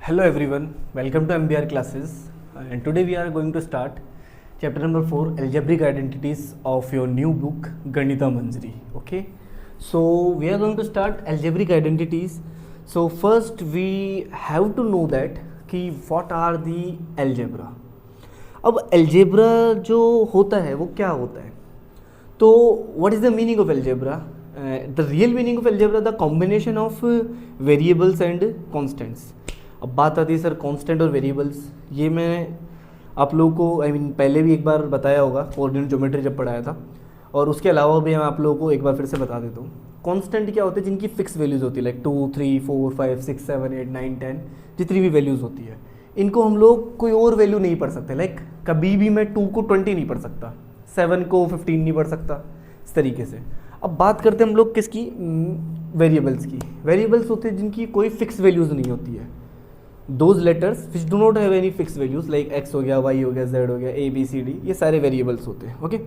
Hello everyone, welcome to MBR classes and today we are going to start chapter number 4 algebraic identities of your new book Ganita Manjari. Okay, so we are going to start algebraic identities. So first we have to know that कि what are the algebra. अब algebra जो होता है वो क्या होता है, तो what is the meaning of algebra? The real meaning of algebra the combination of variables and constants. अब बात आती है सर कांस्टेंट और वेरिएबल्स, ये मैं आप लोगों को पहले भी एक बार बताया होगा कोऑर्डिनेट ज्योमेट्री जब पढ़ाया था, और उसके अलावा भी मैं आप लोगों को एक बार फिर से बता देता हूँ. कांस्टेंट क्या होते हैं? जिनकी फिक्स वैल्यूज़ होती है, लाइक 2 3 4 5 6 7 8 9 10 जितनी भी वैल्यूज़ होती है, इनको हम लोग कोई और वैल्यू नहीं पढ़ सकते. लाइक कभी भी मैं 2 को 20 नहीं पढ़ सकता, 7 को 15 नहीं पढ़ सकता, इस तरीके से. अब बात करते हैं हम लोग किसकी? वेरिएबल्स की. वेरिएबल्स होते हैं जिनकी कोई फिक्स वैल्यूज़ नहीं होती है. Those letters which do not have any fix values, like x हो गया, वाई हो गया, जेड हो गया, ए बी सी डी, ये सारे वेरिएबल्स होते हैं. ओके,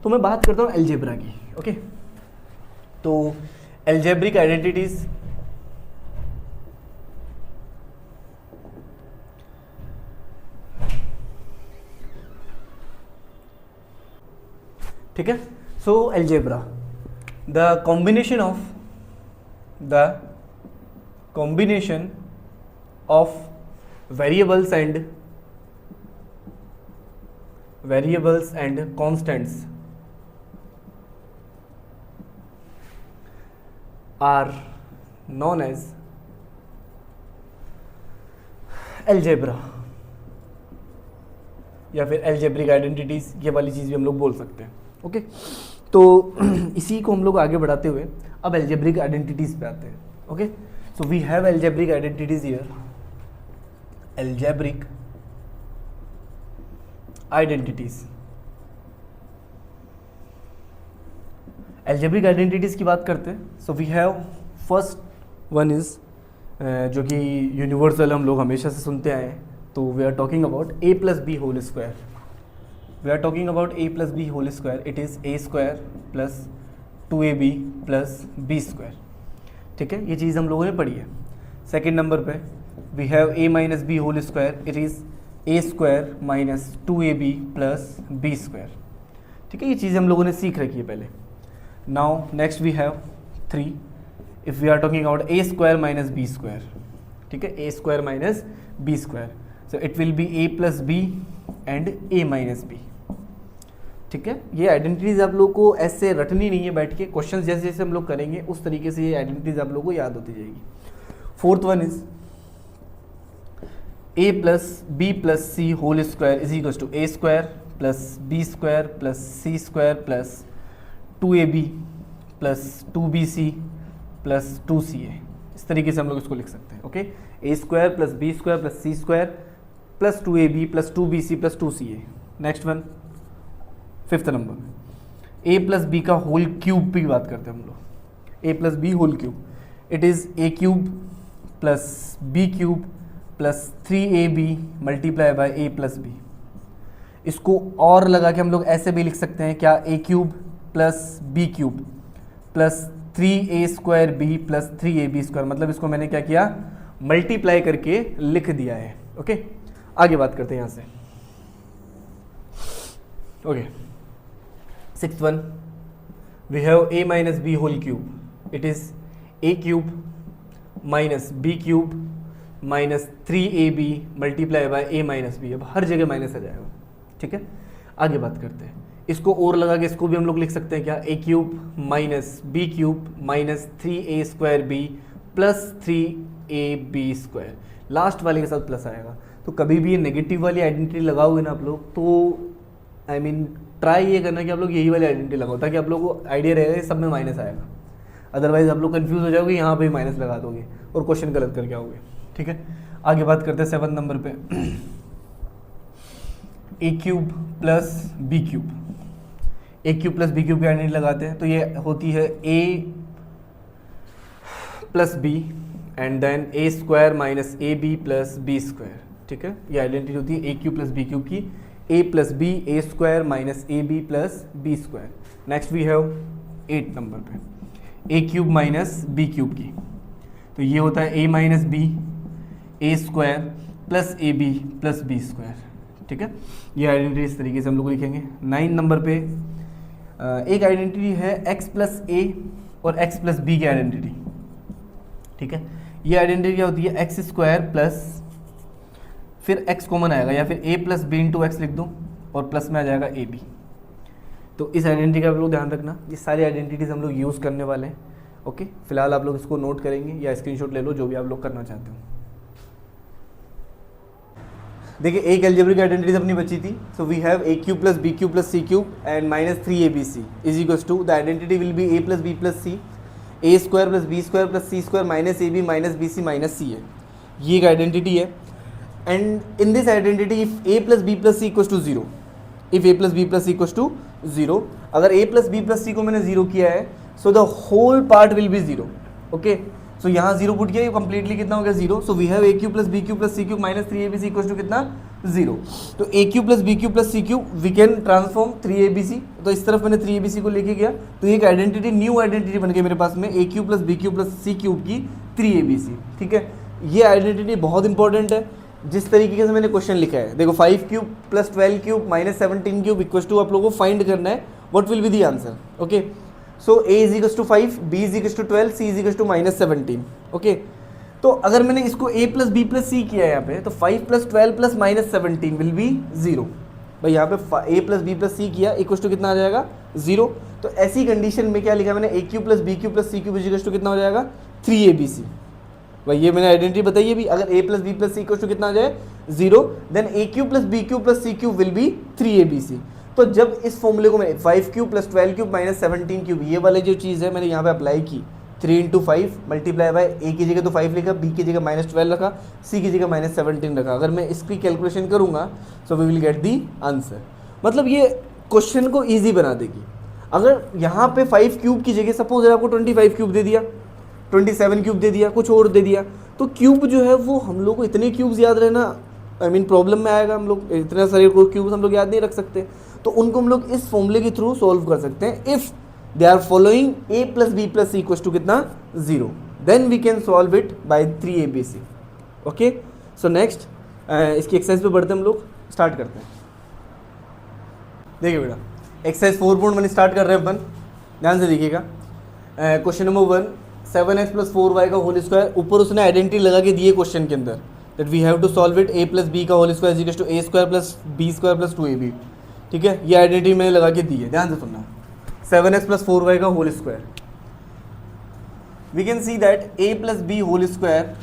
तो मैं बात करता हूँ अलजेब्रा की. ओके, तो अलजेब्रिक आइडेंटिटीज ठीक है. So algebra the combination of variables and constants are known as algebra या फिर algebraic identities, ये वाली चीज़ भी हम लोग बोल सकते हैं. ओके, तो इसी को हम लोग आगे बढ़ाते हुए अब algebraic identities पे आते हैं. Okay, so we have algebraic identities here. algebraic identities की बात करते हैं. So we have first one is जो कि यूनिवर्सल हम लोग हमेशा से सुनते आए हैं, तो we are talking about a plus B whole square. We are talking about a plus B whole square. It is a square plus 2ab plus b square. ठीक है, ये चीज़ हम लोगों ने पढ़ी है. सेकेंड नंबर पे we have a minus b whole square. It is a square minus 2ab plus b square. ठीक है, ये चीज़ हम लोगों ने सीख रखी है पहले. Now next we have 3. If we are talking about a square minus b square, ठीक है, a square minus b square, so it will be a plus b and a minus b. ठीक है, ये आइडेंटिटीज आप लोगों को ऐसे रटनी नहीं है बैठ के, क्वेश्चंस जैसे जैसे हम लोग करेंगे उस तरीके से ये आइडेंटिटीज आप लोगों को याद होती जाएगी. Fourth one is a plus B plus C whole square is equal to A square plus B square plus C square plus 2ab plus 2bc plus 2ca. इस तरीके से हम लोग इसको लिख सकते हैं. Okay, A square plus B square plus C square plus 2ab plus 2bc plus 2ca. Next one, fifth number, a plus B का होल क्यूब की बात करते हैं हम लोग. a plus B whole cube, it is a cube plus B cube plus 3ab multiply by a plus B. इसको और लगा के हम लोग ऐसे भी लिख सकते हैं क्या? a cube plus B cube plus 3a square b plus 3ab square. मतलब इसको मैंने क्या किया? मल्टीप्लाई करके लिख दिया है. ओके, आगे बात करते हैं यहाँ से. Okay, sixth one, we have a minus b whole cube. It is a cube minus B cube minus 3ab multiply by a minus b. अब हर जगह माइनस आ जाएगा. ठीक है, आगे बात करते हैं. इसको और लगा के इसको भी हम लोग लिख सकते हैं क्या? a cube minus B cube minus 3a square b plus 3ab square. Last वाले के साथ प्लस आएगा. तो कभी भी ये नेगेटिव वाली आइडेंटिटी लगाओगे ना आप लोग, तो ट्राई ये करना कि आप लोग यही वाली आइडेंटिटी लगाओ, ताकि आप लोग को आइडिया रहेगा सब में माइनस आएगा. अदरवाइज आप लोग कंफ्यूज हो जाओगे, यहाँ पे माइनस लगा दोगे और क्वेश्चन गलत करके आओगे. ठीक है, आगे बात करते हैं सेवन नंबर पे. A cube plus B cube. A cube plus B cube की आइडेंटिटी लगाते हैं, तो ये होती है A plus B and then A square minus A B plus B square. ठीक है, ये आइडेंटिटी होती है A cube plus B cube की. A plus B A square minus A B plus B square. Next we have 8 number पे A cube minus B cube की. तो ये होता है A minus B, A square plus A B plus B square, ठीक है। ये identity इस तरीके से हम लोग लिखेंगे। 9 नंबर पे एक आइडेंटिटी है एक्स प्लस ए और एक्स प्लस बी की आइडेंटिटी, ठीक है। ये आइडेंटिटी क्या होती है, एक्स स्क्वायर प्लस फिर एक्स कॉमन आएगा या फिर ए प्लस बी इंटू एक्स लिख दूँ और प्लस में आ जाएगा ए बी। तो इस आइडेंटिटी का आप लोग ध्यान रखना, ये सारी आइडेंटिटीज हम लोग यूज़ करने वाले हैं, ओके। फिलहाल आप लोग इसको नोट करेंगे या स्क्रीनशॉट ले लो, जो भी आप लोग करना चाहते हो। देखिए एक अलजेब्रिक आइडेंटिटीज अपनी बची थी। So we have A cube plus B cube plus C cube and minus 3abc is equals to the identity will be A plus B plus C, A square plus B square plus C square minus A B minus B C minus C है। ये एक identity है। And in this identity if A plus B plus C equals to zero, if A plus B plus C equals to zero, अगर a plus B plus c को मैंने zero किया है so the whole part will be zero, okay. So यहाँ zero put किया, ये completely कितना हो गया zero. So we have A cube plus B cube plus C cube minus 3abc equals to कितना, जीरो। तो a cube plus B cube plus C cube we can transform 3abc, तो इस तरफ मैंने 3abc को लेके गया, तो एक आइडेंटिटी न्यू आइडेंटिटी बन गई मेरे पास में, a cube plus B cube plus C cube की 3abc, ठीक है। ये आइडेंटिटी बहुत इंपॉर्टेंट है। जिस तरीके से मैंने क्वेश्चन लिखा है, देखो 5 cube plus 12 cube minus 17 cube equals to आप लोगों को फाइंड करना है what will be the answer, okay. So a is equals to 5, b is equals to 12, c is equals to minus 17, okay. तो अगर मैंने इसको a plus B plus c किया है यहाँ पे, तो 5 plus 12 plus minus 17 will be zero. भाई यहाँ पे a plus B plus c किया इक्वल्स टू कितना आ जाएगा, जीरो। तो ऐसी कंडीशन में क्या लिखा मैंने, a cube plus B cube plus C cube equals to कितना हो जाएगा, 3abc। भाई ये मैंने आइडेंटिटी बताई है भी, अगर a plus B plus C equals to कितना आ जाए, zero, then a cube plus B cube plus C cube will be 3abc। तो जब इस फॉर्मूले को मैंने 5 cube plus 12 cube minus 17 cube, ये वाली जो चीज़ है मैंने यहाँ पे अप्लाई की, 3 इंटू 5 मल्टीप्लाई बाय ए की जगह तो 5 लिखा, बी की जगह माइनस 12 रखा, सी की जगह माइनस 17 रखा। अगर मैं इसकी कैलकुलेशन करूँगा so we will get the answer. मतलब ये क्वेश्चन को ईजी बना देगी। अगर यहाँ पे 5 क्यूब की जगह सपोज आपको 25 क्यूब दे दिया, 27 क्यूब दे दिया, कुछ और दे दिया, तो क्यूब जो है वो हम लोग को इतने क्यूब्स याद रहना प्रॉब्लम में आएगा। हम लोग इतने सारे क्यूब्स हम लोग याद नहीं रख सकते, तो उनको हम लोग इस फॉर्मूले के थ्रू सॉल्व कर सकते हैं। If they are following a plus B plus C equals to कितना, zero, then we can solve it by 3abc, okay. So next इसकी एक्सरसाइज पे बढ़ते हम लोग, स्टार्ट करते हैं। देखिए बेटा एक्सरसाइज 4.1 स्टार्ट कर रहे हैं अपन, ध्यान से देखिएगा। Question number 1, 7x plus 4y का होल स्क्वायर, ऊपर उसने आइडेंटिटी लगा के दिए क्वेश्चन के अंदर that we have to solve it, a plus B का whole square is equal to a square plus b square plus 2ab, ठीक है। ये आइडेंटिटी मैंने लगा के दी है, ध्यान से सुनना। 7x प्लस 4y का whole square, we can see that a plus B whole square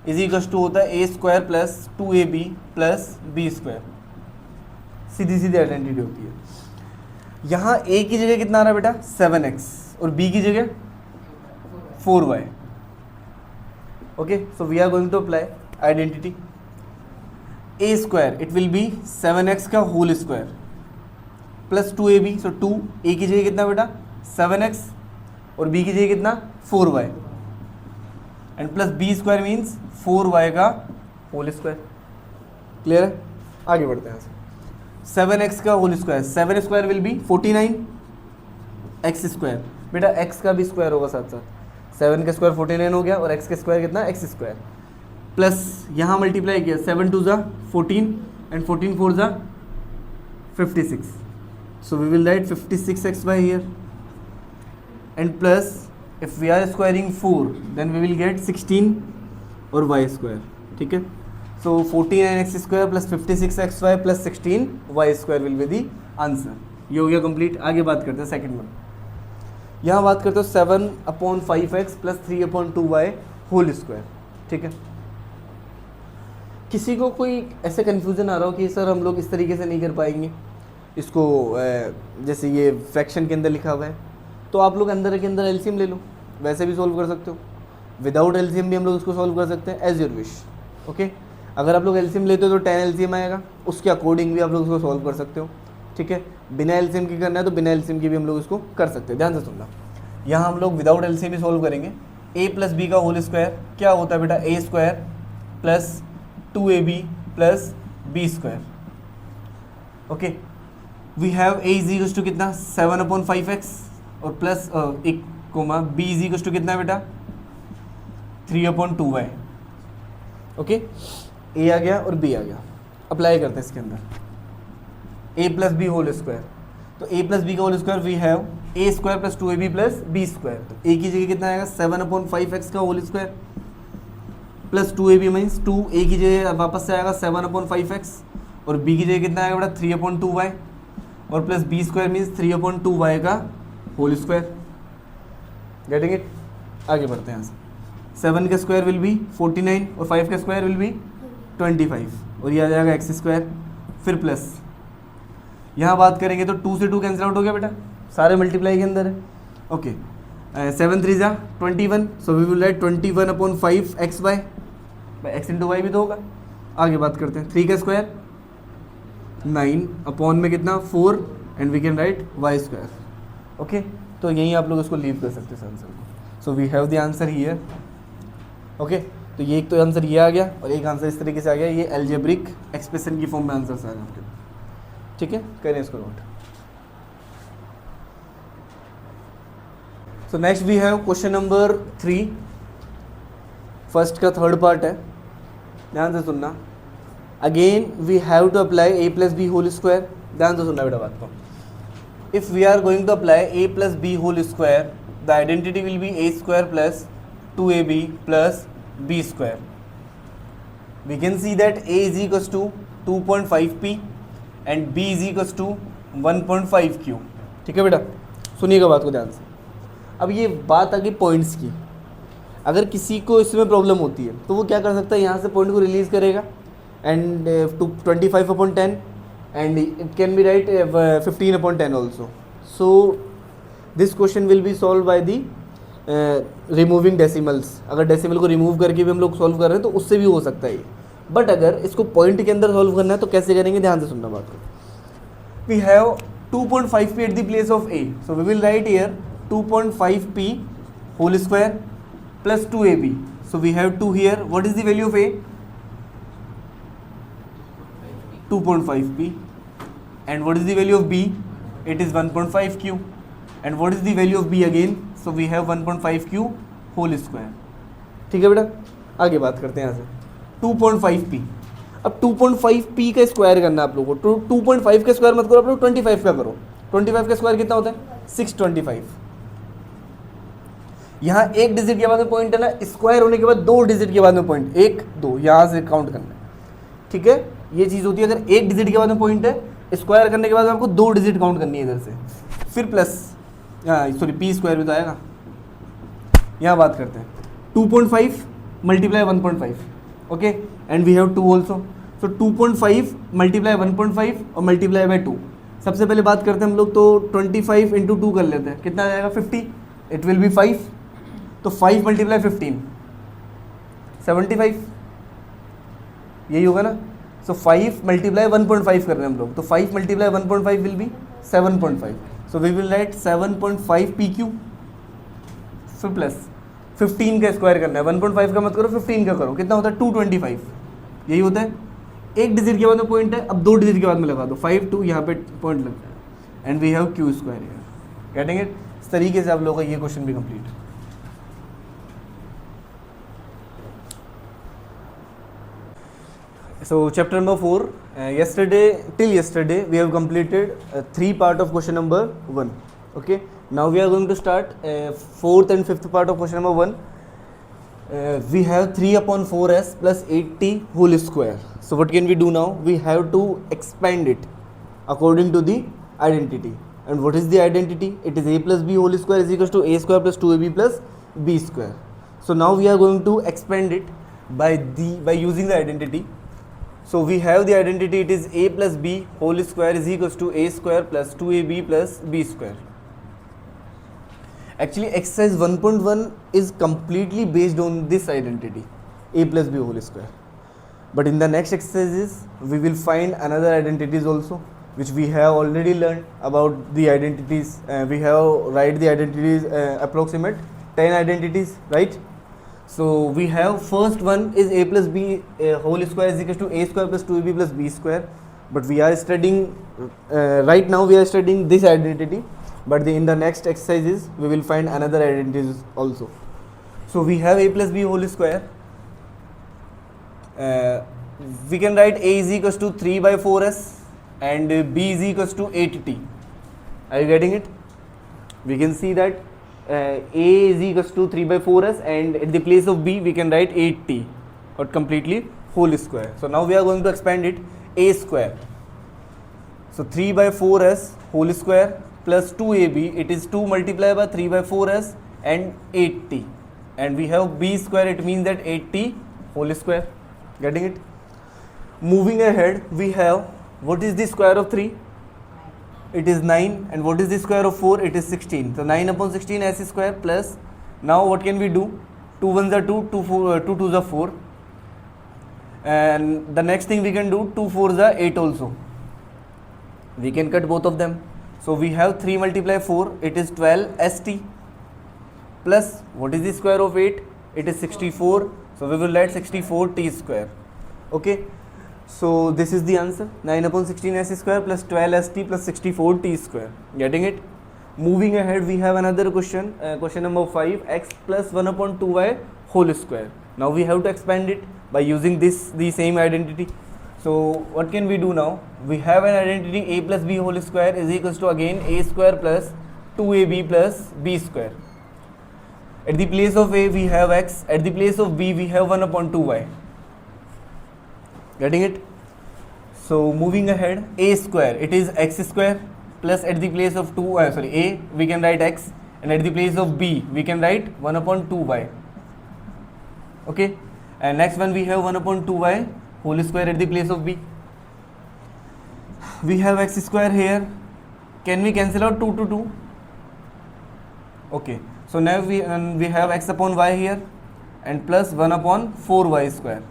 is equal to होता है a square plus 2ab plus b square, सीधी सीधी आइडेंटिटी होती है। यहाँ a की जगह कितना आ रहा है बेटा, 7x, और b की जगह 4y, okay. So we are going to apply identity a square, it will be 7x का whole square plus 2ab, so 2, a की जगह कितना बेटा 7x और b की जगह कितना 4y, and plus b square means 4y का होल स्क्वायर। क्लियर है, आगे बढ़ते हैं। 7x का whole square, 7 square will be 49 x square, बेटा x का भी स्क्वायर होगा साथ साथ, 7 का स्क्वायर 49 हो गया और x का स्क्वायर कितना, x स्क्वायर, प्लस यहाँ मल्टीप्लाई किया, 7 2 ज़ा 14 एंड 14 4 ज़ा 56, so we will write 56x by here, and plus if we are squaring 4 then we will get 16 और y square, ठीक है। so 49x square plus 56xy plus 16y square will be the answer। ये हो गया complete. आगे बात करते हैं सेकंड में, यहाँ बात करते हो 7/5x plus 3/2y whole square, ठीक है। किसी को कोई ऐसे कन्फ्यूज़न आ रहा हो कि सर हम लोग इस तरीके से नहीं कर पाएंगे इसको, जैसे ये फ्रैक्शन के अंदर लिखा हुआ है, तो आप लोग अंदर के अंदर एलसीएम ले लो, वैसे भी सॉल्व कर सकते हो, विदाउट एलसीएम भी हम लोग इसको सॉल्व कर सकते हैं, एज योर विश, ओके। अगर आप लोग एलसीएम लेते हो तो 10 एलसीएम आएगा, उसके अकॉर्डिंग भी आप लोग इसको सॉल्व कर सकते हो, ठीक है। बिना एलसीएम की करना है तो बिना एलसीएम की भी हम लोग इसको कर सकते हैं, ध्यान से सुनना। यहाँ हम लोग विदाउट एलसीएम भी सॉल्व करेंगे। a प्लस बी का होल स्क्वायर क्या होता है बेटा, a square plus 2ab plus b square, okay. We have a is equal to कितना 7/5x और plus b is equal to कितना है बेटा 3/2y, ओके, ए आ गया और बी आ गया, अप्लाई करते हैं इसके अंदर a plus B whole square. तो ए प्लस बी का whole square we have a square plus 2ab plus B square. तो ए की जगह कितना आएगा 7/5x का whole square plus 2ab means 2, a की जगह वापस से आएगा 7/5x और बी की जगह कितना आएगा बेटा 3/2y और plus B square means 3/2y का होल स्क्वायर। Getting it? आगे बढ़ते हैं यहाँ से। 7 का स्क्वायर विल बी 49 और 5 का स्क्वायर विल बी 25 और ये आ जाएगा एक्स स्क्वायर। फिर प्लस यहाँ बात करेंगे तो 2 से 2 कैंसिल आउट हो गया बेटा, सारे मल्टीप्लाई के अंदर है। ओके, 7 3 जा 21, so we will write 21/5 x y, x into y भी तो होगा। आगे बात करते हैं, 3 का स्क्वायर 9 अपॉन में कितना 4 and we can write y square. Okay, तो यहीं आप लोग इसको लीव कर सकते हैं आंसर को। So we have the answer here. Okay, तो ये एक तो आंसर ये आ गया और एक आंसर इस तरीके से आ गया, ये एल्जेब्रिक एक्सप्रेशन की फॉर्म में आंसर आ गया आपके। ठीक है, करें इसको note. So next we have question number 3, first का थर्ड पार्ट है, ध्यान से सुनना। Again we have to apply a plus B whole square, ध्यान से सुनना बेटा बात को। If we are going to apply a plus B whole square, the identity will be A square plus 2ab plus B square. We can see that a is equals to 2.5p and b is equals to 1.5q। ठीक है बेटा, सुनिएगा बात को ध्यान से। अब ये बात आ गई पॉइंट्स की। अगर किसी को इसमें प्रॉब्लम होती है तो वो क्या कर सकता है, यहाँ से पॉइंट को रिलीज करेगा and 25/10 and it can be right 15/10 also. So this question will be solve by the removing decimals. अगर डेसिमल को रिमूव करके भी हम लोग सॉल्व कर रहे हैं तो उससे भी हो सकता है ये। बट अगर इसको पॉइंट के अंदर सॉल्व करना है तो कैसे करेंगे, ध्यान से सुनना बात को। We have 2.5p at the place of a, so we will write here 2.5p whole square plus 2ab. So we have 2 here. What is the value of a? 2.5p. And what is the value of b? It is 1.5q. And what is the value of b again? So we have 1.5q whole square. ठीक है बेटा, आगे बात करते हैं यहाँ से। 2.5p, अब 2.5p का स्क्वायर करना है आप लोगों को। 2.5 का स्क्वायर मत करो आप लोग, 25 का करो। 25 का स्क्वायर कितना होता है 625। यहाँ एक डिजिट के बाद में पॉइंट है ना, स्क्वायर होने के बाद 2 डिजिट के बाद में पॉइंट, 1 2 यहाँ से काउंट करना है। ठीक है, ये चीज़ होती है। अगर एक डिजिट के बाद में पॉइंट है, स्क्वायर करने के बाद आपको 2 डिजिट काउंट करनी है इधर से, फिर प्लस सॉरी पी स्क्वायर भी तो आएगा। यहाँ बात करते हैं 2.5 multiply 1.5, okay, and we have 2 also. So 2.5 multiply 1.5 और मल्टीप्लाई बाई 2। सबसे पहले बात करते हैं हम लोग, तो 25 इंटू 2 कर लेते हैं, कितना आ जाएगा 50, इट विल बी 5। तो 5 मल्टीप्लाई 15 75, यही होगा ना। सो 5 मल्टीप्लाई 1.5 कर रहे हैं हम लोग, तो 5 multiply 1.5 will be 7.5। So we will write 7.5 PQ। फिर प्लस 15 का स्क्वायर करना है, 1.5 का मत करो 15 का करो, कितना होता है 225, यही होता है। एक डिजिट के बाद में पॉइंट है, अब 2 डिजिट के बाद में लगा दो, 5 2 यहाँ पे पॉइंट लगता है and we have Q square here. Getting it? इस तरीके से आप लोगों का ये क्वेश्चन भी complete. So chapter number 4, till yesterday we have completed 3 part of question number 1. Okay, now we are going to start 4th and 5th part of question number 1. We have 3/4s plus 80 whole square. So what can we do now? We have to expand it according to the identity. And what is the identity? It is a plus b whole square is equals to a square plus 2ab plus b square. So now we are going to expand it by using the identity. So we have the identity, it is a plus b whole square is equals to a square plus 2ab plus b square. Actually exercise 1.1 is completely based on this identity, a plus b whole square. But in the next exercises we will find another identities also, which we have already learned about the identities. We have write the identities approximate 10 identities, right? So we have first one is a plus b whole square is equals to a square plus 2ab plus b square. But we are studying right now we are studying this identity. But in the next exercises we will find another identities also. So we have a plus b whole square we can write a is equals to 3 by 4s and b is equals to 8t. Are you getting it? We can see that a is equals to 3 by 4s and at the place of b we can write 8t or completely whole square. So now we are going to expand it, a square. So 3 by 4s whole square plus 2ab, it is 2 multiplied by 3 by 4s and 8t, and we have b square, it means that 8t whole square. Getting it? Moving ahead, we have, what is the square of 3? It is 9. And what is the square of 4? It is 16. So 9 upon 16 s square plus, now what can we do? 2 1s are 2, 2 2s are 4, and the next thing we can do, 2 4s are 8 also. We can cut both of them. So we have 3 multiply 4, it is 12 st plus, what is the square of 8? It is 64. So we will write 64 t square. Okay. So this is the answer, 9 upon 16 s square plus 12 st plus 64 t square. Getting it? Moving ahead, we have another question, question number 5, x plus 1 upon 2y whole square. Now we have to expand it by using the same identity. So what can we do now? We have an identity, a plus b whole square is equals to again a square plus 2ab plus b square. At the place of a we have x, at the place of b we have 1 upon 2y. Getting it? So moving ahead, a square, it is x square plus at the place of a we can write x, and at the place of b we can write 1 upon 2y. Okay, and next one we have 1 upon 2y whole square at the place of b. We have x square here. Can we cancel out 2 to 2? Okay, so now we have x upon y here and plus 1 upon 4y square.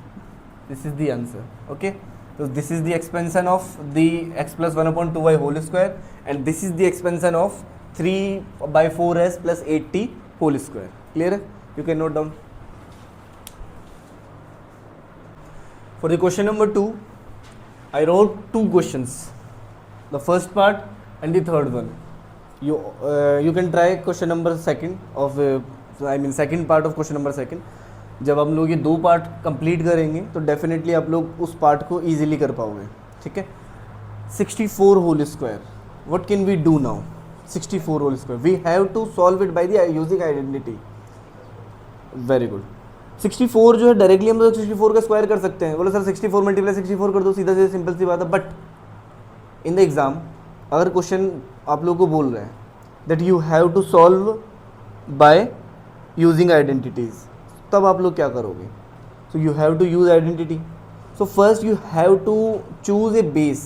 This is the answer. Okay, so this is the expansion of the x plus 1 upon 2y whole square, and this is the expansion of 3 by 4s plus 8t whole square. Clear? You can note down. For the question number 2, I wrote 2 questions, the first part and the third one. You can try question number second of second part of question number second. जब हम लोग ये 2 part complete करेंगे तो definitely आप लोग उस part को इजीली कर पाओगे. ठीक है. 64 whole square, what can we do now? 64 whole square, we have to solve it by the using identity. Very good. 64 जो है डायरेक्टली हम लोग 64 का स्क्वायर कर सकते हैं. बोलो सर 64 मल्टीप्लाई 64 कर दो, सीधा सीधा सिंपल सी बात है. बट इन द एग्जाम अगर क्वेश्चन आप लोग को बोल रहे हैं that you have to solve by using identities, तब आप लोग क्या करोगे? So you have to use identity. So first you have to choose a base.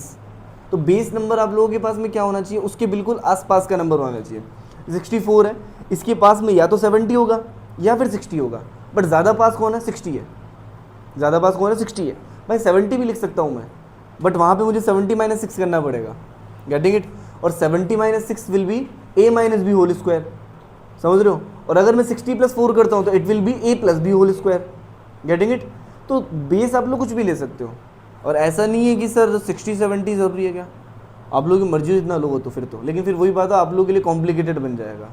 तो बेस नंबर आप लोगों के पास में क्या होना चाहिए? उसके बिल्कुल आसपास का नंबर होना चाहिए. 64 है, इसके पास में या तो 70 होगा या फिर 60 होगा, बट ज़्यादा पास कौन है? 60 है. ज़्यादा पास कौन है? 60 है. भाई 70 भी लिख सकता हूँ मैं, बट वहाँ पे मुझे 70 माइनस 6 करना पड़ेगा. Getting it? और 70 minus 6 will be a minus b whole square. समझ रहे हो? और अगर मैं 60 प्लस 4 करता हूँ तो it will be a plus B whole square. Getting it? तो बेस आप लोग कुछ भी ले सकते हो, और ऐसा नहीं है कि सर 60 70 ज़रूरी है. क्या आप लोगों की मर्जी जितना लो तो फिर तो, लेकिन फिर वही बात है, आप लोगों के लिए कॉम्प्लिकेटेड बन जाएगा.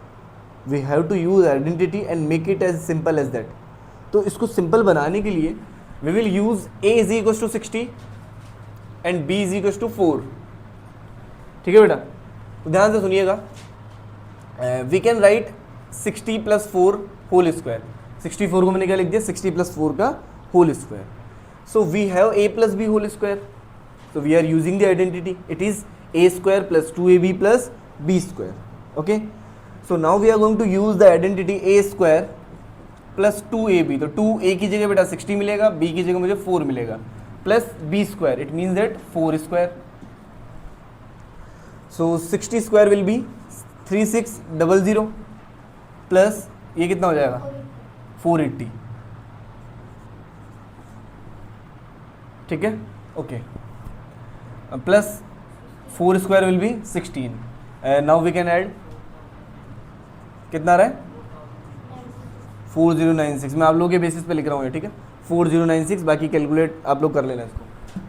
We have to use identity and make it as simple as that. तो इसको सिंपल बनाने के लिए we will use a is equals to 60 and b is equals to 4. ठीक है बेटा? तो ध्यान से सुनिएगा. We can write 60 plus 4 whole square. 64 को मैंने क्या लिख दिया? 60 प्लस 4 का whole square. So we have a plus B whole square. So we are using the identity. It is a square plus 2ab plus b square. Okay. So now we are going to use the identity a square plus 2ab. तो 2a की जगह बेटा 60 मिलेगा, b की जगह मुझे 4 मिलेगा, plus b square. It means that 4 square. So 60 square will be 3600 plus ये कितना हो जाएगा? 480. ठीक है? Okay. Plus 4 square will be 16. Now we can add, कितना रहा है? 4096. मैं आप लोगों के बेसिस पे लिख रहा हूँ ये. ठीक है? 4096. बाकी कैलकुलेट आप लोग कर लेना इसको.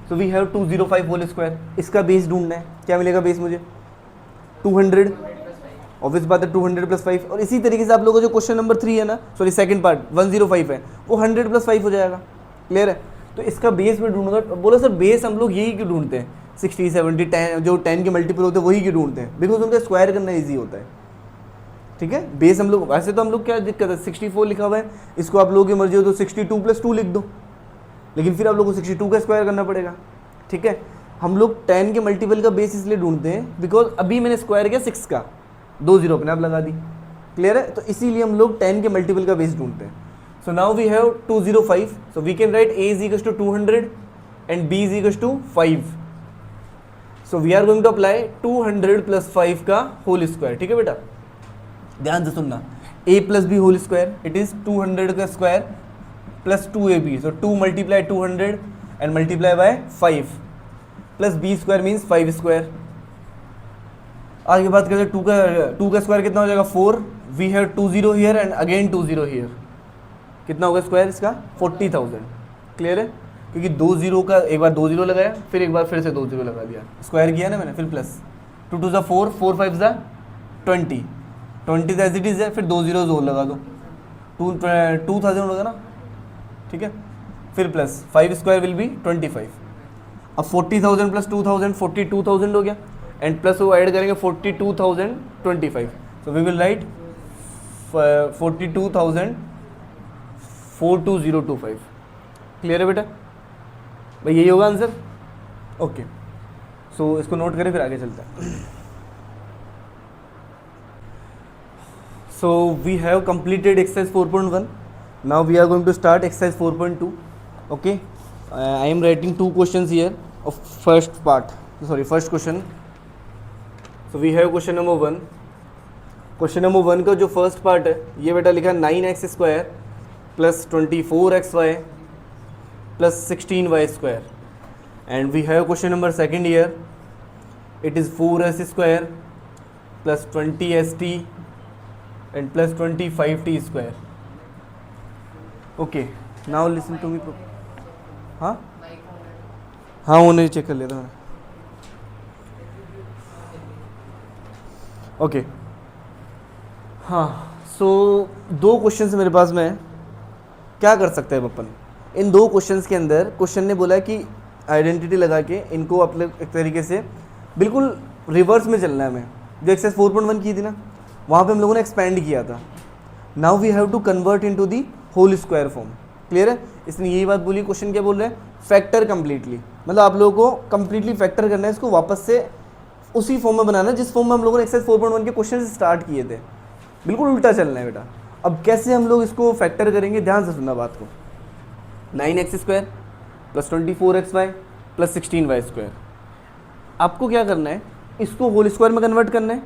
So we have 205 whole square. इसका बेस ढूंढना है. क्या मिलेगा बेस मुझे? 200. ऑब्वियस बात है 200 प्लस 5. और इसी तरीके से आप लोगों का जो क्वेश्चन नंबर 3 है ना, सॉरी सेकंड पार्ट 105 है, वो 100 प्लस 5 हो जाएगा. क्लियर है? तो इसका बेस में ढूंढूंगा। बोला सर बेस हम लोग यही क्यों ढूंढते हैं, 60, 70, 10 जो 10 के मल्टीपल होते हैं वही क्यों ढूंढते हैं, बिकॉज उनका स्क्वायर करना ईजी होता है। ठीक है, बेस हम लोग वैसे तो हम लोग क्या दिक्कत है, 64 लिखा हुआ है, इसको आप लोगों की मर्जी हो तो 62 + 2 लिख दो, लेकिन फिर आप लोग को 62 का स्क्वायर करना पड़ेगा। ठीक है, हम लोग 10 के मल्टीपल का बेस इसलिए ढूंढते हैं बिकॉज अभी मैंने स्क्वायर किया 6 का, 2 0 अपने आप लगा दी। क्लियर है, तो इसीलिए हम लोग 10 के मल्टीपल का बेस ढूंढते हैं। So now we have 205, so we can write a is equals to 200 and b is equals to 5. So we are going to apply 200 + 5 का होल स्क्वायर। ठीक है बेटा, ध्यान से सुनना, a + b whole square it is 200 का square plus 2ab, so 2 × 200 and multiply by 5 plus b square means 5 square. आगे बात करते हैं 2 का स्क्वायर कितना हो जाएगा 4, we have 2 0 here and again 2 0 here, कितना होगा स्क्वायर इसका 40,000। क्लियर है, क्योंकि 2 0 का एक बार 2 0 लगाया, फिर एक बार फिर से 2 0 लगा दिया, स्क्वायर किया ना मैंने, फिर प्लस 2 2 4, 4 5 20, 20 एज इट इज है, फिर 2 0 और लगा दो, 2000 होगा ना। ठीक है, फिर प्लस 5 स्क्वायर विल बी 25। अब 40,000 + 2,000 42,000 हो गया, एंड प्लस वो ऐड करेंगे 42,025, so we will write 42,000 42025। Clear है बेटा, भाई यही होगा आंसर। ओके, सो इसको नोट करें फिर आगे चलते हैं। So we have completed exercise 4.1, now we are going to start exercise 4.2। Okay, I am writing 2 questions here of first question. So we have question number 1। Question number 1 का जो first part है ये बेटा लिखा 9x² + 24xy + 16y², and we have question number second here, it is 4s² + 20st and + 25t²। Okay, now listen to me. हाँ उन्हें check कर लेता हूँ। ओके, हाँ, सो 2 क्वेश्चन मेरे पास में है, क्या कर सकते हैं अपन इन 2 क्वेश्चंस के अंदर। क्वेश्चन ने बोला कि आइडेंटिटी लगा के इनको अपने एक तरीके से बिल्कुल रिवर्स में चलना है हमें, जो एक्सरसाइज 4.1 की थी ना वहाँ पे हम लोगों ने एक्सपेंड किया था। Now we have to convert into the whole square form. Clear है, इसने यही बात बोली। क्वेश्चन क्या बोल रहे हैं, फैक्टर कंप्लीटली, मतलब आप लोगों को कंप्लीटली फैक्टर करना है, इसको वापस से उसी फॉर्म में बनाना है जिस फॉर्म में हम लोगों ने एक्सरसाइज 4.1 के क्वेश्चन स्टार्ट किए थे। बिल्कुल उल्टा चलना है बेटा। अब कैसे हम लोग इसको फैक्टर करेंगे, ध्यान से सुनना बात को। 9x² + 24xy + 16y², आपको क्या करना है, इसको होल स्क्वायर में कन्वर्ट करना है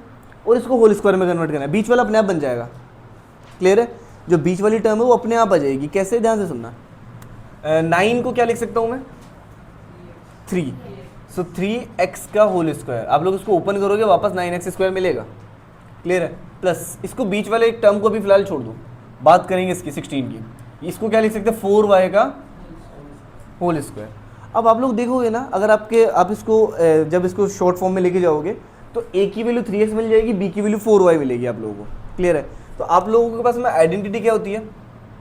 और इसको होल स्क्वायर में कन्वर्ट करना है, बीच वाला अपने आप बन जाएगा। क्लियर है, जो बीच वाली टर्म है वो अपने आप आ जाएगी। कैसे, ध्यान से सुनना। 9 को क्या लिख सकता हूँ मैं 3, सो 3x का होल स्क्वायर, आप लोग इसको ओपन करोगे वापस 9x² मिलेगा। क्लियर है, प्लस इसको बीच वाले एक टर्म को भी फिलहाल छोड़ दो, बात करेंगे इसकी 16 की। इसको क्या लिख सकते हैं 4y का होल स्क्वायर। अब आप लोग देखोगे ना, अगर आप इसको जब इसको शॉर्ट फॉर्म में लेके जाओगे तो a की वैल्यू 3x मिल जाएगी, b की वैल्यू 4y मिलेगी आप लोगों को। क्लियर है, तो आप लोगों के पास में आइडेंटिटी क्या होती है,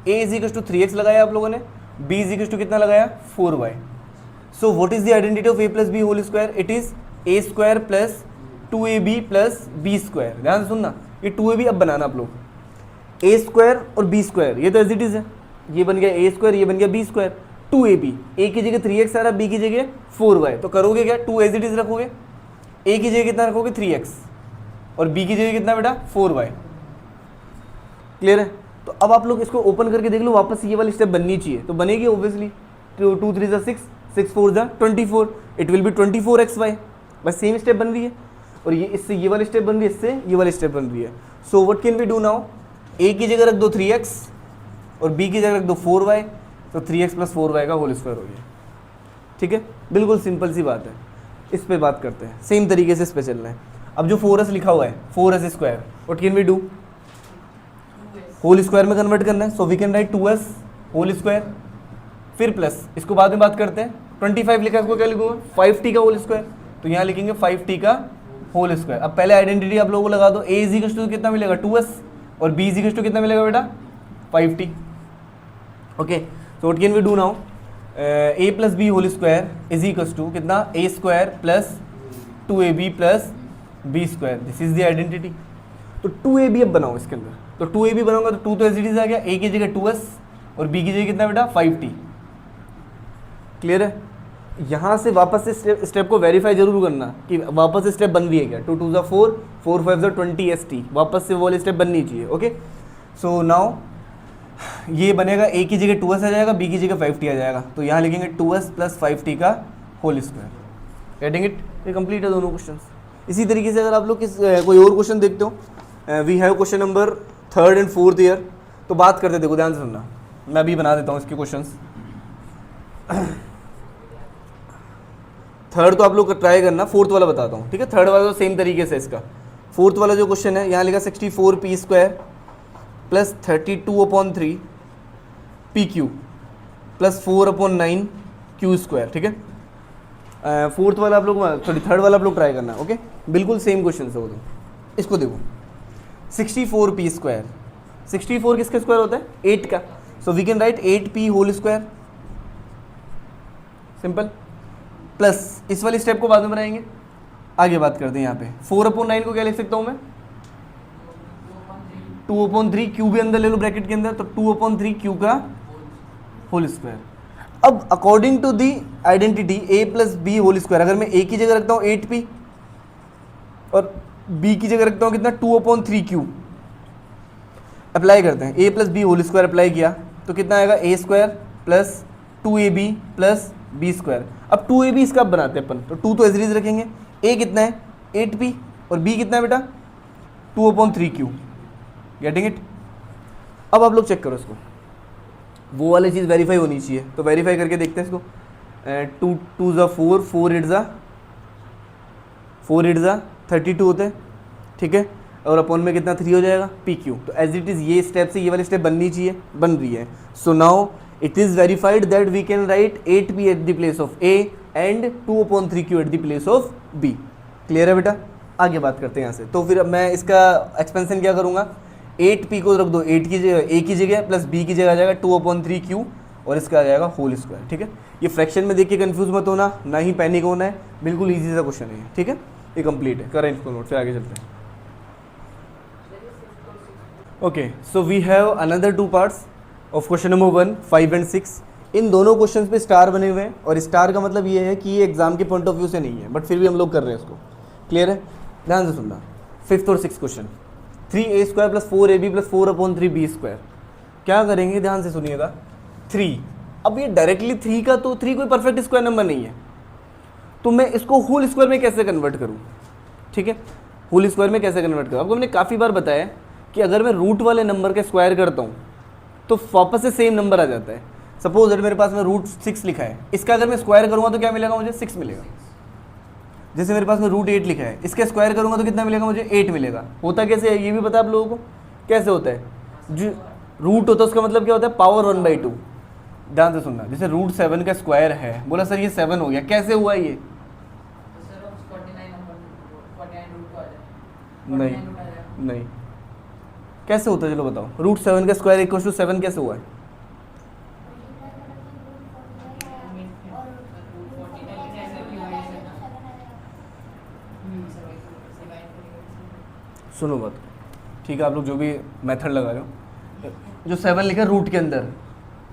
a = 3x लगाया आप लोगों ने, b = कितना लगाया 4y। So what is the identity of a + b whole square, it is a² + 2ab + b²। ध्यान से सुनना, ये 2ab अब बनाना आप लोग, a² और b², ये तो एज इट इज है, ये बन गया a², ये बन गया b²। 2ab, a की जगह 3x आ रहा, b की जगह 4y, तो करोगे क्या, 2 एज इट इज रखोगे, a की जगह कितना रखोगे 3x और b की जगह कितना बेटा 4y। क्लियर है, तो अब आप लोग इसको ओपन करके देख लो, वापस ये वाली स्टेप बननी चाहिए, तो बनेगी obviously. 2 3 6, 6 4 24, it will B 24xy, बस सेम स्टेप बन रही है। और ये इससे ये वाली स्टेप बन रही है, इससे ये वाली स्टेप बन रही है। So what can we do now, a की जगह रख दो 3x और b की जगह रख दो 4y, तो 3x + 4y का होल स्क्वायर हो गया। ठीक है, बिल्कुल सिंपल सी बात है। इस पे बात करते हैं, सेम तरीके से इस पे चलना है। अब जो 4s लिखा हुआ है 4s², what can we do, whole square में कन्वर्ट करना है, so we can write 2s whole square, फिर प्लस इसको बाद में बात करते हैं। 25 लिखा है, इसको क्या लिखूंगा 5t का होल स्क्वायर, तो यहाँ लिखेंगे 5t का होल स्क्वायर। अब पहले आइडेंटिटी आप लोगों को लगा दो, a = कितना मिलेगा 2s और b = कितना मिलेगा बेटा 5t। Okay, so what can we do now, a plus B whole square is equals to कितना, a square plus 2ab plus B square, this is the identity. तो 2ab अब बनाओ इसके अंदर, तो 2ab बनाऊंगा तो 2 तो एज इट इज आ गया, a की जगह 2s और b की जगह कितना बेटा 5t। क्लियर है? यहाँ से वापस से स्टेप को वेरीफाई जरूर करना कि वापस से स्टेप बन रही है क्या। 2 2 4, 4 5 20 st, वापस से वो वाली स्टेप बननी चाहिए। ओके, सो नाउ ये बनेगा, a की जगह 2s आ जाएगा, b की जगह 5t आ जाएगा, तो यहाँ लिखेंगे 2s प्लस 5t का होल स्क्वायर। Getting it? ये कंप्लीट है दोनों क्वेश्चन। इसी तरीके से अगर आप लोग कोई और क्वेश्चन देखते हो, we have question number 3rd and 4th year, तो बात करते देखो, ध्यान से सुनना, मैं अभी बना देता हूँ इसके क्वेश्चंस। थर्ड तो आप लोग ट्राई करना, फोर्थ वाला बताता हूँ, ठीक है? थर्ड वाला तो सेम तरीके से इसका, फोर्थ वाला जो क्वेश्चन है यहाँ लिखा 64p square plus 32/3 pq plus 4/9 q square, ठीक है? फोर्थ वाला आप लोग, सॉरी थर्ड वाला आप लोग ट्राई करना। ओके, बिल्कुल सेम क्वेश्चन है वो तो। इसको देखो, 64p स्क्वायर, 64 किसका स्क्वायर होता है? 8 का, so we can write 8p whole square, simple. Plus इस वाली स्टेप को बाद में बनाएंगे, आगे बात करते हैं। यहाँ पे 4/9 को क्या लिख सकता हूँ मैं? 2/3, क्यू भी अंदर ले लो ब्रैकेट के अंदर, तो 2/3 क्यू का होल स्क्वायर। अब according to the identity a plus B whole square, अगर मैं a की जगह रखता हूँ 8p और b की जगह रखता हूँ कितना, 2/3 क्यू, अप्लाई करते हैं, a plus B whole square apply किया तो कितना आएगा, a square plus 2ab plus B square. अब 2ab इसका अब बनाते हैं अपन, तो 2 तो एज रखेंगे, a कितना है 8p और b कितना है बेटा 2/3 क्यू। Getting it? अब आप लोग चेक करो इसको, वो वाली चीज़ वेरीफाई होनी चाहिए, तो वेरीफाई करके देखते हैं इसको। 2 2 ज़ा 4, 4 8 ज़ा 32 होते हैं, ठीक है? और अपॉन में कितना 3 हो जाएगा, पी क्यू। तो एज इट इज़ ये स्टेप से ये वाली स्टेप बननी चाहिए, बन रही है। So now it is verified that we can write 8p at the place of a and 2/3 q at the place of b। Clear है बेटा? आगे बात करते हैं यहाँ से। तो फिर अब मैं इसका एक्सपेंशन क्या करूँगा, 8p को रख दो 8 की जगह, a की जगह प्लस b की जगह आ जाएगा 2/3 q और इसका आ जाएगा होल स्क्वायर, ठीक है? ये फ्रैक्शन में देख के कन्फ्यूज मत होना, ना ही पैनिक होना है, बिल्कुल ईजी सा क्वेश्चन है, ठीक है? ये कंप्लीट है, करें इसको नोट, फिर आगे चलते हैं। Okay, so we have another 2 parts of question number 1, 5 and 6। इन दोनों क्वेश्चंस पे स्टार बने हुए हैं, और स्टार का मतलब ये है कि ये एग्जाम के पॉइंट ऑफ व्यू से नहीं है, बट फिर भी हम लोग कर रहे हैं इसको। क्लियर है? ध्यान से सुनना, 5th और 6th question, 3a square plus 4ab plus 4/3 b square. क्या करेंगे, ध्यान से सुनिएगा। 3, अब ये डायरेक्टली 3 का, तो 3 कोई परफेक्ट स्क्वायर नंबर नहीं है, तो मैं इसको होल स्क्वायर में कैसे कन्वर्ट करूँ, ठीक है? होल स्क्वायर में कैसे कन्वर्ट करूँ, आपको मैंने काफ़ी बार बताया कि अगर मैं रूट वाले नंबर के स्क्वायर करता हूँ तो वापस से सेम नंबर आ जाता है। सपोज दैट मेरे पास में √6 लिखा है, इसका अगर मैं स्क्वायर करूँगा तो क्या मिलेगा मुझे, 6 मिलेगा। जैसे मेरे पास में √8 लिखा है, इसका स्क्वायर करूँगा तो कितना मिलेगा मुझे, 8 मिलेगा। होता कैसे है ये भी पता है आप लोगों को, कैसे होता है? जो रूट होता है उसका मतलब क्या होता है, पावर 1/2। ध्यान से सुनना, जैसे √7 का स्क्वायर है, बोला सर ये 7 हो गया, कैसे हुआ ये? नहीं, कैसे होता है, चलो बताओ। √7 का स्क्वायर इक्वल टू 7 कैसे हुआ है? सुनो बात, ठीक है? आप लोग जो भी मेथड लगा रहे हो, जो 7 लिखा है रूट के अंदर,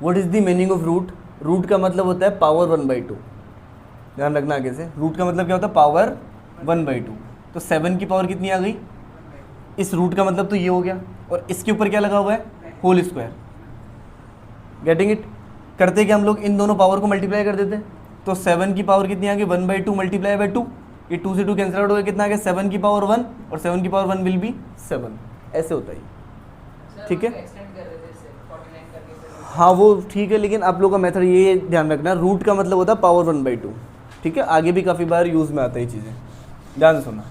what is the meaning of root? Root का मतलब होता है पावर 1/2। ध्यान रखना आगे से, रूट का मतलब क्या होता है, पावर 1/2। तो 7 की पावर कितनी आ गई, इस रूट का मतलब तो ये हो गया, और इसके ऊपर क्या लगा हुआ है, होल स्क्वायर। Getting it? करते क्या हम लोग, इन दोनों पावर को मल्टीप्लाई कर देते हैं, तो 7 की पावर कितनी आ गई, 1/2 मल्टीप्लाई बाई 2, ये 2 से 2 कैंसिल आउट हो गया, कितना आ गया, 7 की पावर 1, और 7 की पावर 1 विल बी 7। ऐसे होता है, ठीक है? हाँ वो ठीक है, लेकिन आप लोग का मेथड ये ध्यान रखना, रूट का मतलब होता है पावर 1/2, ठीक है? आगे भी काफ़ी बार यूज़ में आता है ये चीज़ें, ध्यान से सुनना।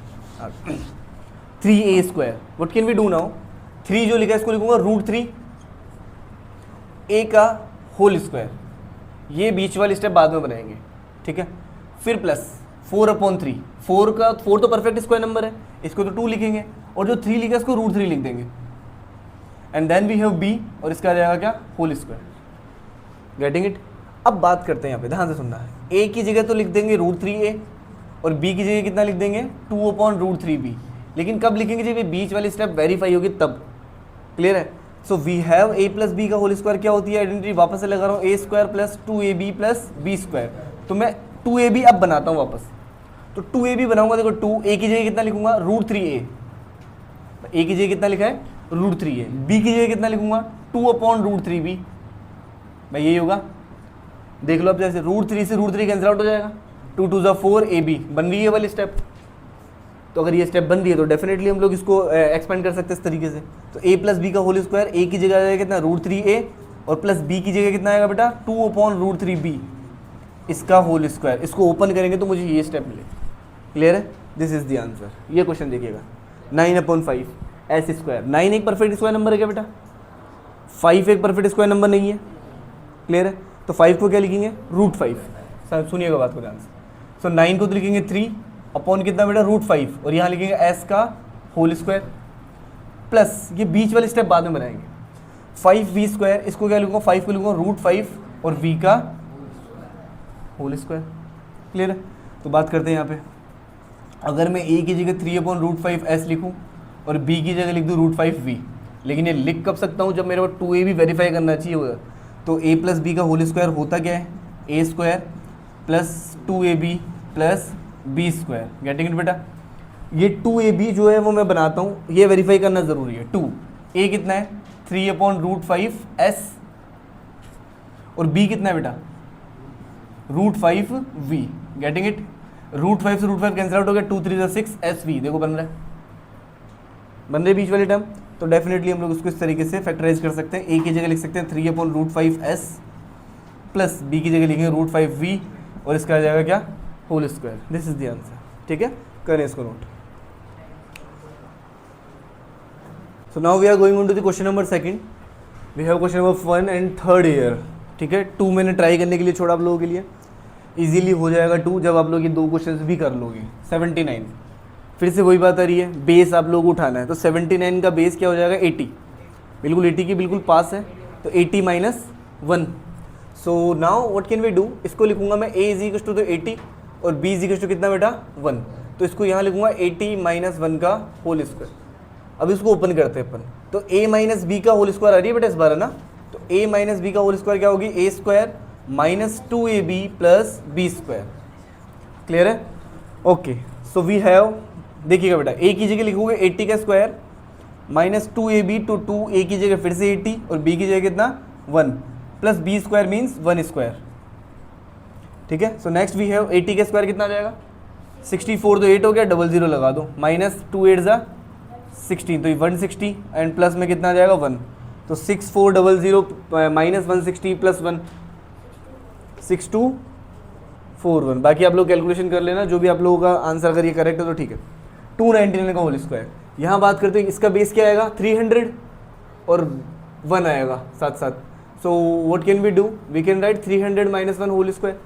3a square, what can we do now? 3 जो लिखा है इसको लिखूंगा √3 a का होल स्क्वायर, ये बीच वाली स्टेप बाद में बनाएंगे, ठीक है? फिर प्लस 4/3, 4 तो परफेक्ट स्क्वायर नंबर है, इसको तो 2 लिखेंगे, और जो 3 लिखा है इसको √3 लिख देंगे, and then we have b, और इसका आ जाएगा क्या, होल स्क्वायर। Getting it? अब बात करते हैं यहाँ पे, ध्यान से सुनना है। ए की जगह तो लिख देंगे √3a और बी की जगह कितना लिख देंगे 2/√3b, लेकिन कब लिखेंगे जब ये बीच वाली स्टेप वेरीफाई होगी तब। क्लियर है? So we have a plus B का होल स्क्वायर क्या होती है आइडेंटिटी, वापस से लगा रहा हूँ a square plus 2ab plus b square. तो मैं 2ab अब बनाता हूँ वापस, तो 2ab बनाऊंगा। देखो 2 a की जगह कितना लिखूंगा √3a, a की जगह कितना लिखा है √3a, b की जगह कितना लिखूंगा 2/√3b, भाई यही होगा। देख लो अब जैसे √3 से √3 कैंसिल आउट हो जाएगा, 2 2 ज़ा 4 ab बन रही है वाली स्टेप। तो अगर ये स्टेप बन रही है तो डेफिनेटली हम लोग इसको एक्सपेंड कर सकते हैं इस तरीके से। तो a प्लस बी का होल स्क्वायर, a की जगह आ जाएगा कितना √3a और प्लस b की जगह कितना आएगा बेटा 2/√3b, इसका होल स्क्वायर। इसको ओपन करेंगे तो मुझे ये स्टेप मिलेगा। क्लियर है? This is the answer. ये क्वेश्चन देखिएगा 9/5 s स्क्वायर। 9 एक परफेक्ट स्क्वायर नंबर है क्या बेटा? 5 एक परफेक्ट स्क्वायर नंबर नहीं है। क्लियर है? तो 5 को क्या लिखेंगे √5। सर सुनिएगा बात को ध्यान से। सो 9 को तो लिखेंगे 3 अपॉन कितना बेटा √5 और यहाँ लिखेंगे s का होल स्क्वायर प्लस ये बीच वाली स्टेप बाद में बनाएंगे 5v स्क्वायर। इसको क्या लिखूंगा 5 को लिखूंगा √5 और v का होल स्क्वायर। क्लियर है? तो बात करते हैं यहाँ पे, अगर मैं a की जगह 3/√5s लिखूँ और b की जगह लिख दूँ √5v, लेकिन ये लिख कब सकता हूँ जब मेरे को 2a भी वेरीफाई करना चाहिए होगा। तो a प्लस बी का होल स्क्वायर होता क्या है a square plus 2ab plus b square. Getting it बेटा? ये 2ab जो है वो मैं बनाता हूँ, ये वेरीफाई करना ज़रूरी है। 2a कितना है 3/√5s और b कितना है बेटा √5v। Getting it? √5 से √5 कैंसिल आउट हो गया, 2 3 6 sv। देखो बन रहा है बीच वाली टर्म। तो डेफिनेटली हम लोग उसको इस तरीके से फैक्टराइज कर सकते हैं। a की जगह लिख सकते हैं 3/√5s प्लस b की जगह लिखेंगे √5v और इसका आ जाएगा क्या whole square. This is the answer. ठीक है, करें इसको note. So now we are going on to the question number 2। We have question number 1 and 3rd year. ठीक है, 2 मैंने ट्राई करने के लिए छोड़ा आप लोगों के लिए, इजीली हो जाएगा 2 जब आप लोग ये 2 क्वेश्चंस भी कर लोगे। 79 फिर से वही बात आ रही है, बेस आप लोगों को उठाना है। तो 79 का बेस क्या हो जाएगा 80, बिल्कुल 80 की बिल्कुल पास है। तो 80 - 1। So now what can we do, इसको लिखूंगा मैं a इज टू 80 और b इज टू कितना बेटा 1। तो इसको यहाँ लिखूंगा 80 - 1 का होल स्क्वायर। अब इसको ओपन करते हैं अपन, तो a माइनस बी का होल स्क्वायर आ रही है बेटा इस बार, है ना। तो a माइनस बी का होल स्क्वायर क्या होगी a square minus 2ab plus b square. Clear है? ओके, सो वी हैव, देखिएगा बेटा a की जगह लिखोगे 80 का square minus 2ab to 2a की जगह फिर से 80 और b की जगह कितना 1 plus b square means 1 square. ठीक है, सो नेक्स्ट वी हैव 80 का स्क्वायर कितना आ जाएगा 64, तो 8 हो गया, 00 लगा दो, माइनस 2 8 ज़ा 16, तो ये 160 एंड प्लस में कितना आ जाएगा 1। तो 6400 माइनस 160 प्लस 1 6241। बाकी आप लोग कैलकुलेशन कर लेना, जो भी आप लोगों का आंसर अगर ये करेक्ट है तो ठीक है। 299 का होल स्क्वायर। यहाँ बात करते हैं इसका बेस क्या आएगा 300 और 1 आएगा साथ साथ। So what can we do, we can write 300 - 1 whole square.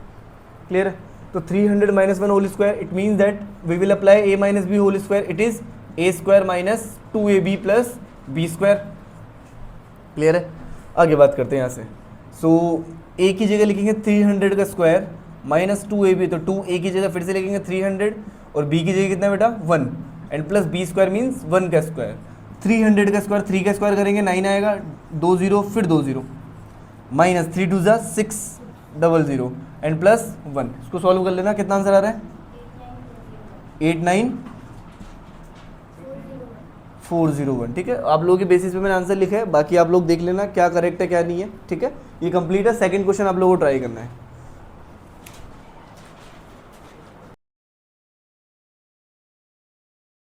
Clear है? तो 300 - 1 whole square, it means that we will apply a minus b whole square, it is a square minus 2ab plus b square. Clear है? आगे बात करते हैं यहाँ से। सो a की जगह लिखेंगे 300 का स्क्वायर माइनस 2ab, तो 2a की जगह फिर से लिखेंगे 300 और b की जगह कितना बेटा 1 and plus b square means 1 का स्क्वायर। 300 का स्क्वायर 3 का स्क्वायर करेंगे 9 आएगा, 2 0 फिर 2 0 माइनस 3 2 ज़ा 600 एंड प्लस 1। इसको सॉल्व कर लेना, कितना आंसर आ रहा है 89401। ठीक है, आप लोगों के बेसिस पे मैंने आंसर लिखा है, बाकी आप लोग देख लेना क्या करेक्ट है क्या नहीं है। ठीक है, ये कंप्लीट है। सेकंड क्वेश्चन आप लोगों को ट्राई करना है।